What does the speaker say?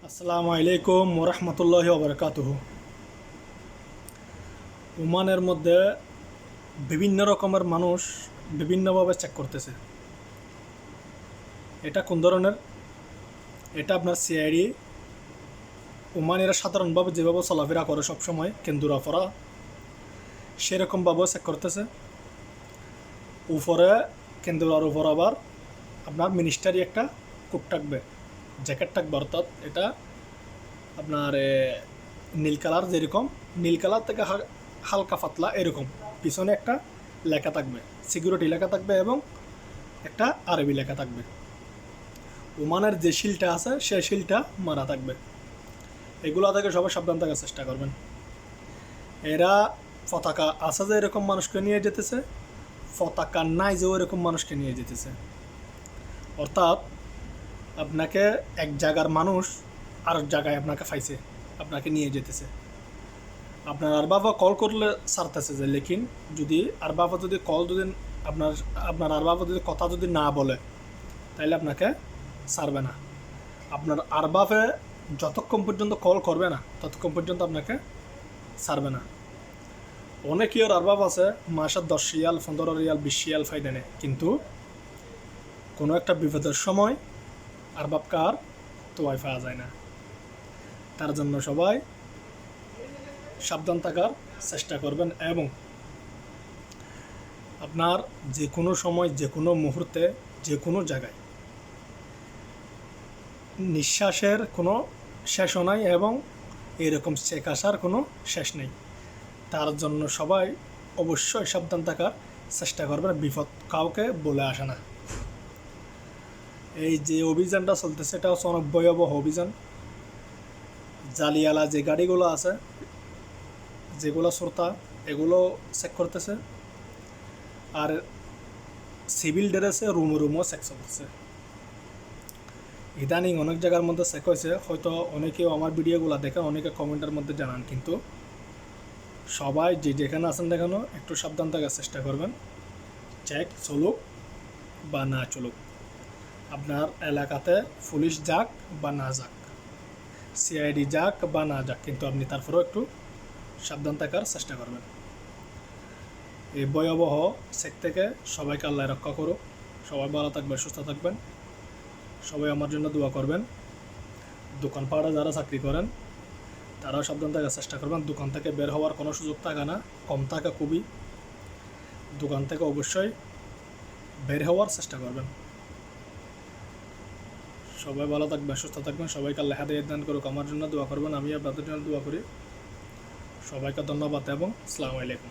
আসসালামু আলাইকুম ওরহমতুল্লাহি ওবরকাতুহু। ওমানের মধ্যে বিভিন্ন রকমের মানুষ বিভিন্নভাবে চেক করতেছে। এটা কোন ধরনের? এটা আপনার সিআইডি ওমানিরা সাধারণভাবে যেভাবে চলাফেরা করে সবসময় কেন্দুরা পরা সেরকমভাবেও চেক করতেছে। উপরে কেন্দুরার উপর আবার আপনার মিনিস্টারি একটা কোট থাকবে, জ্যাকেট থাকবে, অর্থাৎ এটা আপনার নীল কালার, যেরকম নীল কালার থেকে হালকা পাতলা এরকম পিছনে একটা লেখা থাকবে, সিকিউরিটি লেখা থাকবে এবং একটা আরবি লেখা থাকবে। ওমানের যে শিলটা আছে সেই শিলটা মারা থাকবে। এগুলো থেকে সবাই সাবধান থাকার চেষ্টা করবেন। এরা পতাকা আছে যে এরকম মানুষকে নিয়ে যেতেছে, পতাকা নাই যে এরকম মানুষকে নিয়ে যেতেছে। অর্থাৎ আপনাকে এক জায়গার মানুষ আর জায়গায় আপনাকে পাইছে, আপনাকে নিয়ে যেতেছে। আপনার আর বাবা কল করলে ছাড়তেছে যে, লেকিন যদি আর বাবা যদি কল যদি আপনার আর বাবা যদি কথা যদি না বলে তাহলে আপনাকে ছাড়বে না। আপনার আর বাপে যতক্ষণ পর্যন্ত কল করবে না ততক্ষণ পর্যন্ত আপনাকে ছাড়বে না। অনেকই আর বাপ আছে মাসে 10 রিয়াল, 15 রিয়াল, 20 রিয়াল ফায়দা নেয়, কিন্তু কোনো একটা বিপদের সময় আর বাপকে আর তোয়াই পাওয়া যায় না। তার জন্য সবাই সাবধান থাকার চেষ্টা করবেন এবং আপনার যে কোনো সময়, যে কোনো মুহূর্তে, যে কোনো জায়গায় নিঃশ্বাসের কোনো শেষও নাই এবং এরকম চেক আসার কোনো শেষ নেই। তার জন্য সবাই অবশ্যই সাবধান থাকার চেষ্টা করবেন, বিপদ কাউকে বলে আসে না। এই যে অভিযানটা চলতেছে এটা হচ্ছে অনেক ভয়াবহ অভিযান। জালিয়ালা যে গাড়িগুলো আছে, যেগুলো শ্রোতা, এগুলো চেক করতেছে, আর সিভিল ড্রেসে রুমও চেক চলতেছে। ইদানিং অনেক জায়গার মধ্যে চেক হয়েছে, হয়তো অনেকেও আমার ভিডিওগুলো দেখেন, অনেকে কমেন্টের মধ্যে জানান, কিন্তু সবাই যে যেখানে আছেন দেখানো একটু সাবধান থাকার চেষ্টা করবেন। চেক চলুক বা না চলুক, আপনার এলাকাতে পুলিশ যাক বা না যাক, সিআইডি যাক বা না যাক, কিন্তু আপনি তারপরেও একটু সাবধান থাকার চেষ্টা করবেন। এই ভয়াবহ চেক থেকে সবাইকে আল্লাহ রক্ষা করুক। সবাই ভালো থাকবেন, সুস্থ থাকবেন। সবাই আমার জন্য দোয়া করবেন। দোকানপাড়ে যারা চাকরি করেন তারাও সাবধান থাকার চেষ্টা করবেন। দোকান থেকে বের হওয়ার কোনো সুযোগ থাকে না, কম থাকে খুবই। দোকান থেকে অবশ্যই বের হওয়ার চেষ্টা করবেন। সবাই ভালো থাকবেন, সুস্থ থাকবেন। সবাইকে আল্লাহ হেদায়েত দান করুক। আমার জন্য দোয়া করবেন, আমি আপনাদের জন্য দোয়া করি। সবাইকে ধন্যবাদ এবং আসসালামু আলাইকুম।